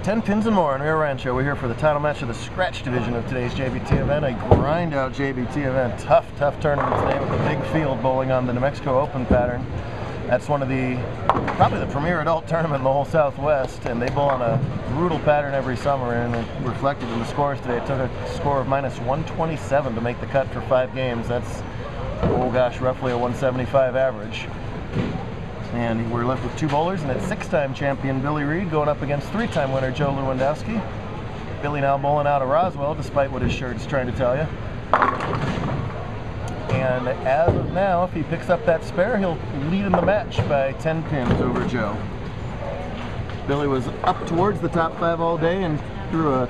Tenpins and more in Rio Rancho. We're here for the title match of the scratch division of today's JBT event, a grind-out JBT event. Tough tournament today with a big field bowling on the New Mexico Open pattern. That's one of probably the premier adult tournament in the whole Southwest, and they bowl on a brutal pattern every summer, and it reflected in the scores today. It took a score of -127 to make the cut for 5 games. That's, oh gosh, roughly a 175 average. And we're left with 2 bowlers, and it's 6-time champion Billy Reed going up against 3-time winner Joe Lewandowski. Billy now bowling out of Roswell, despite what his shirt's trying to tell you. And as of now, if he picks up that spare, he'll lead in the match by 10 pins over Joe. Billy was up towards the top 5 all day and threw a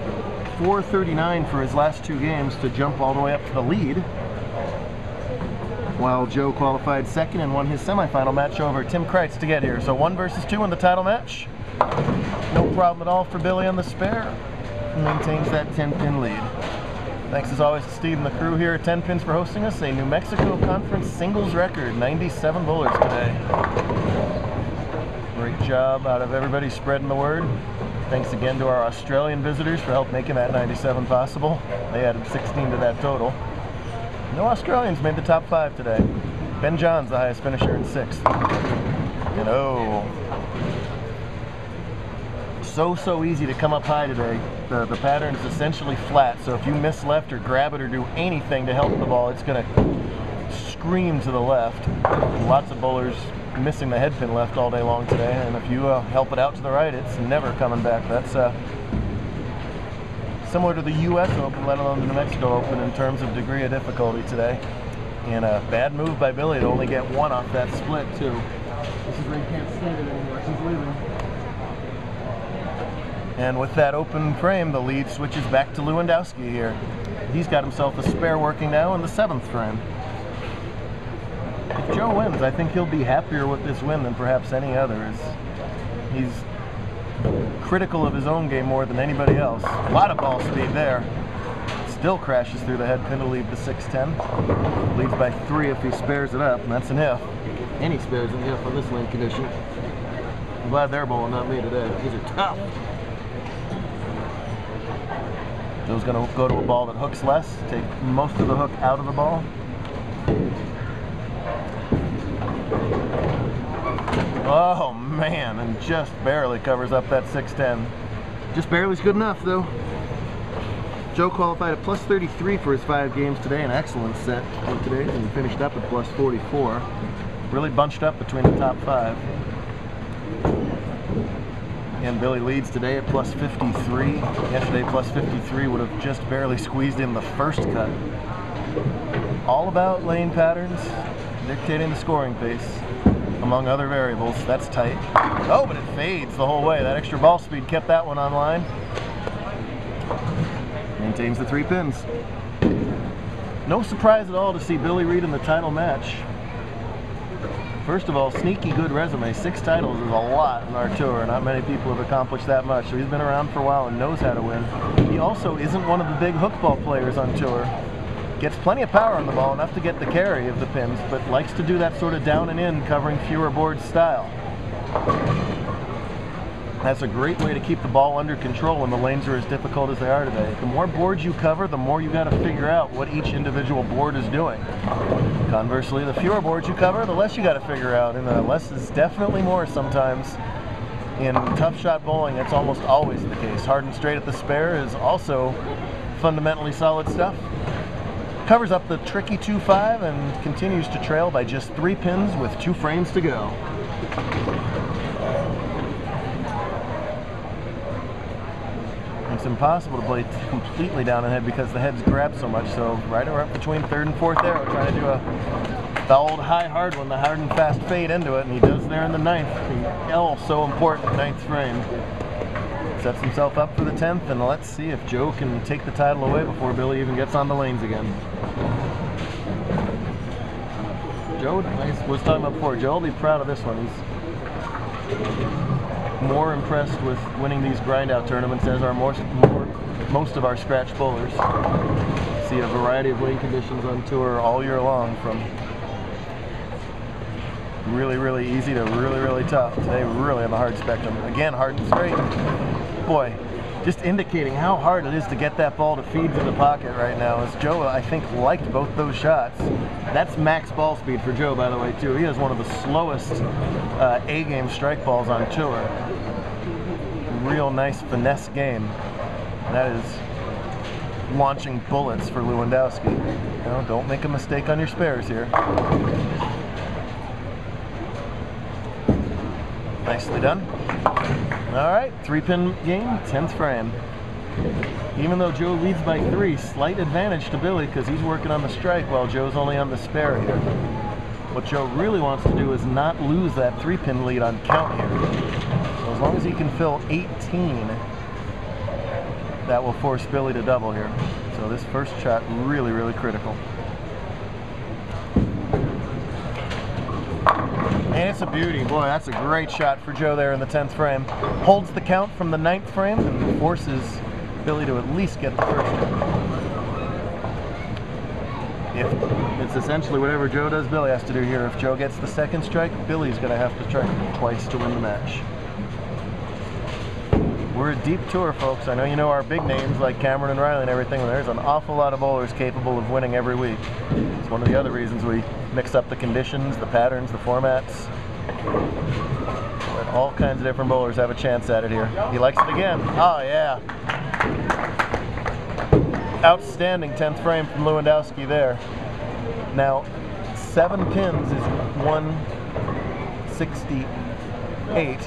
439 for his last 2 games to jump all the way up to the lead, while Joe qualified second and won his semifinal match over Tim Kreitz to get here. So 1 versus 2 in the title match. No problem at all for Billy on the spare. Maintains that 10-pin lead. Thanks as always to Steve and the crew here at Tenpins for hosting us. A New Mexico Conference singles record, 97 bowlers today. Great job out of everybody spreading the word. Thanks again to our Australian visitors for helping making that 97 possible. They added 16 to that total. No Australians made the top 5 today. Ben John's the highest finisher in 6th. And oh, so easy to come up high today. The pattern's essentially flat, so if you miss left or grab it or do anything to help the ball, it's going to scream to the left. Lots of bowlers missing the head pin left all day long today, and if you help it out to the right, it's never coming back. That's similar to the U.S. Open, let alone the New Mexico Open, in terms of degree of difficulty today. And a bad move by Billy to only get 1 off that split, too. This is where he can't stand it anymore. He's leaving. And with that open frame, the lead switches back to Lewandowski here. He's got himself a spare working now in the 7th frame. If Joe wins, I think he'll be happier with this win than perhaps any others. He's critical of his own game more than anybody else. A lot of ball speed there. Still crashes through the head pin to leave the 6-10. Leads by 3 if he spares it up, and that's an if. And he spares an if on this lane condition. I'm glad they're bowling, not me today. These are tough. Joe's going to go to a ball that hooks less, take most of the hook out of the ball. Oh man, and just barely covers up that 6-10. Just barely's good enough though. Joe qualified at +33 for his 5 games today, an excellent set for today, and finished up at +44. Really bunched up between the top 5. And Billy leads today at +53. Yesterday +53 would have just barely squeezed in the first cut. All about lane patterns, dictating the scoring pace, among other variables. That's tight. Oh, but it fades the whole way. That extra ball speed kept that one online. Maintains the 3 pins. No surprise at all to see Billy Reed in the title match. First of all, sneaky good resume. 6 titles is a lot in our tour. Not many people have accomplished that much, so he's been around for a while and knows how to win. He also isn't one of the big hookball players on tour. Gets plenty of power on the ball, enough to get the carry of the pins, but likes to do that sort of down and in, covering fewer boards style. That's a great way to keep the ball under control when the lanes are as difficult as they are today. The more boards you cover, the more you got to figure out what each individual board is doing. Conversely, the fewer boards you cover, the less you got to figure out, and less is definitely more sometimes. In tough shot bowling, that's almost always the case. Hard and straight at the spare is also fundamentally solid stuff. Covers up the tricky 2-5 and continues to trail by just 3 pins with 2 frames to go. It's impossible to play completely down ahead because the head's grabbed so much, so right up between 3rd and 4th arrow, trying to do the old high hard one, the hard and fast fade into it, and he does there in the 9th. The L, so important, 9th frame. Sets himself up for the 10th, and let's see if Joe can take the title away before Billy even gets on the lanes again. Joe, I was talking about before, Joe will be proud of this one. He's more impressed with winning these grind-out tournaments as are most of our scratch bowlers. See a variety of lane conditions on tour all year long, from really easy to really tough. Today we really have a hard spectrum. Again, hard and straight. Boy, just indicating how hard it is to get that ball to feed to the pocket right now. As Joe, I think, liked both those shots. That's max ball speed for Joe, by the way, too. He has one of the slowest A-game strike balls on tour. Real nice finesse game. That is launching bullets for Lewandowski. You know, don't make a mistake on your spares here. Nicely done. All right, 3-pin game, 10th frame. Even though Joe leads by 3, slight advantage to Billy because he's working on the strike while Joe's only on the spare here. What Joe really wants to do is not lose that 3-pin lead on count here. So as long as he can fill 18, that will force Billy to double here. So this first shot really, really critical. And it's a beauty. Boy, that's a great shot for Joe there in the 10th frame. Holds the count from the 9th frame and forces Billy to at least get the first one. If it's essentially whatever Joe does, Billy has to do here. If Joe gets the second strike, Billy's going to have to strike twice to win the match. We're a deep tour, folks. I know you know our big names like Cameron and Riley and everything. There's an awful lot of bowlers capable of winning every week. It's one of the other reasons we mix up the conditions, the patterns, the formats. But all kinds of different bowlers have a chance at it here. He likes it again. Oh, yeah. Outstanding 10th frame from Lewandowski there. Now, 7 pins is 168.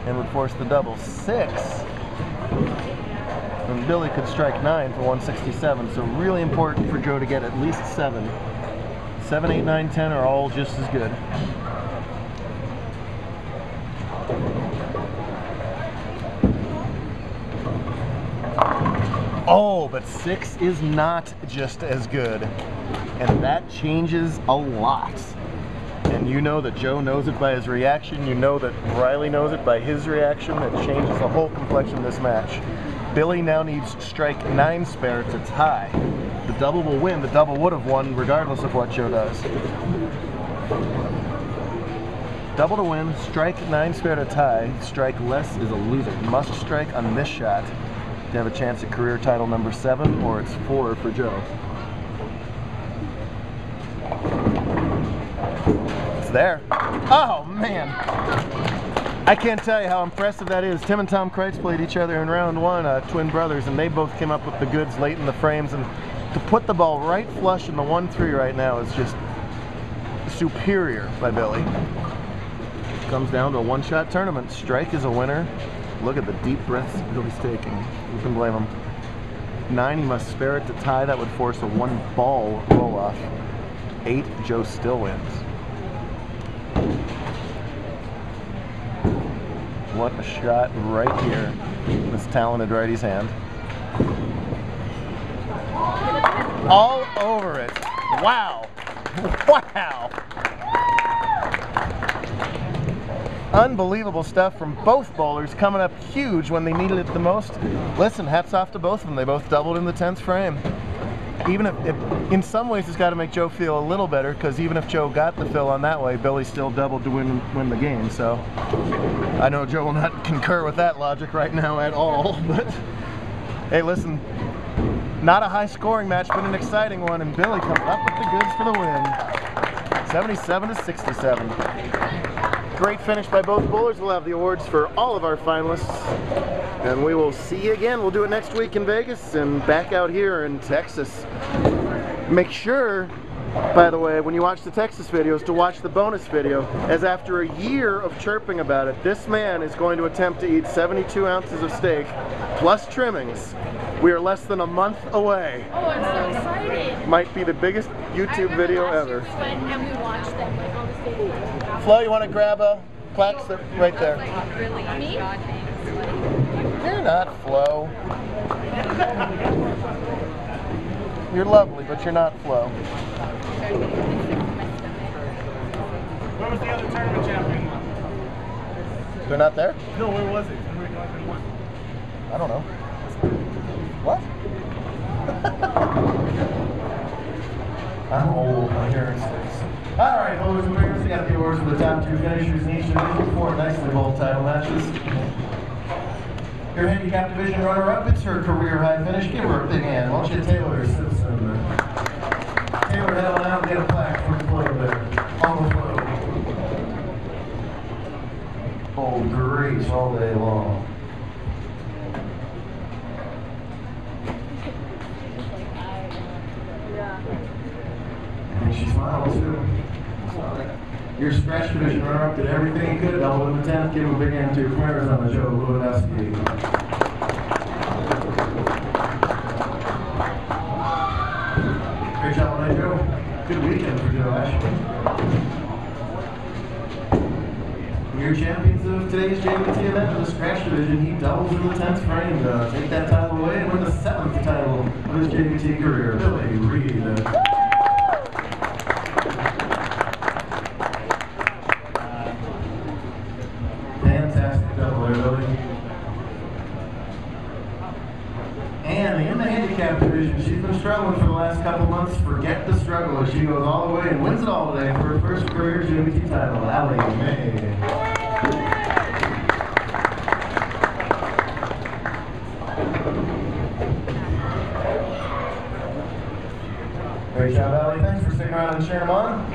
And would force the double. 6. And Billy could strike 9 for 167. So really important for Joe to get at least 7. 7, 8, 9, 10 are all just as good. Oh, but 6 is not just as good. And that changes a lot. And you know that Joe knows it by his reaction. You know that Riley knows it by his reaction. That changes the whole complexion of this match. Billy now needs strike 9 spare to tie. The double will win. The double would have won regardless of what Joe does. Double to win, strike 9 spare to tie. Strike less is a loser. Must strike on this shot to have a chance at career title number 7, or it's 4 for Joe. There. Oh, man. I can't tell you how impressive that is. Tim and Tom Kreitz played each other in round 1, twin brothers, and they both came up with the goods late in the frames. And to put the ball right flush in the 1-3 right now is just superior by Billy. It comes down to a one-shot tournament. Strike is a winner. Look at the deep breaths Billy's taking. Who can blame him? 9, he must spare it to tie. That would force a 1-ball roll-off. 8, Joe still wins. What a shot right here in this talented righty's hand. All over it. Wow. Wow. Unbelievable stuff from both bowlers, coming up huge when they needed it the most. Listen, hats off to both of them. They both doubled in the 10th frame. Even if in some ways it's got to make Joe feel a little better, because even if Joe got the fill on that way, Billy still doubled to win the game. So I know Joe will not concur with that logic right now at all, but hey, listen, not a high scoring match, but an exciting one, and Billy comes up with the goods for the win. 77-67. Great finish by both bowlers. We'll have the awards for all of our finalists, and we will see you again. We'll do it next week in Vegas and back out here in Texas. Make sure, by the way, when you watch the Texas videos, to watch the bonus video, as after a year of chirping about it, this man is going to attempt to eat 72 ounces of steak plus trimmings. We are less than a month away. Oh, I'm so excited. Might be the biggest YouTube video ever. And we watched them like on the stage. Flo, you want to grab a plaque right there? Me? You're not Flo. You're lovely, but you're not Flo. Where was the other tournament champion? They're not there? No, where was it? I don't know. What? I'm old. My hair is All right, boys and girls, we got the awards for the top 2 finishers in each division, 4 nicely bowled title matches. Your handicap division runner-up, it's her career high finish. Give her a big hand, won't you, Taylor Simpson? Taylor, head on out and get a plaque for the flow there. On the flow. Oh, great all day long. I think she smiled too. Your scratch division runner-up did everything he could. Double in the 10th. Give him a big hand too. From Arizona, Joe Lewandowski. Great job on that, Joe. Good weekend for Joe, actually. Your champions of today's JBT event in the scratch division, he doubles in the 10th frame to take that title away and win the 7th title of his JBT career. Billy Reed. Fantastic double there, Billy. And in the handicap division, she's been struggling for the last couple months. Forget the struggle as she goes all the way and wins it all today for her first career JBT title, Allie May. Great job, Allie. Thanks for sticking around and cheering them on.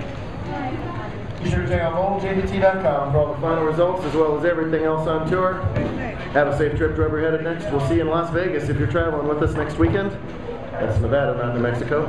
Be sure to check out JBT.com for all the final results as well as everything else on tour. Have a safe trip to wherever you're headed next. We'll see you in Las Vegas if you're traveling with us next weekend. That's Nevada, not New Mexico.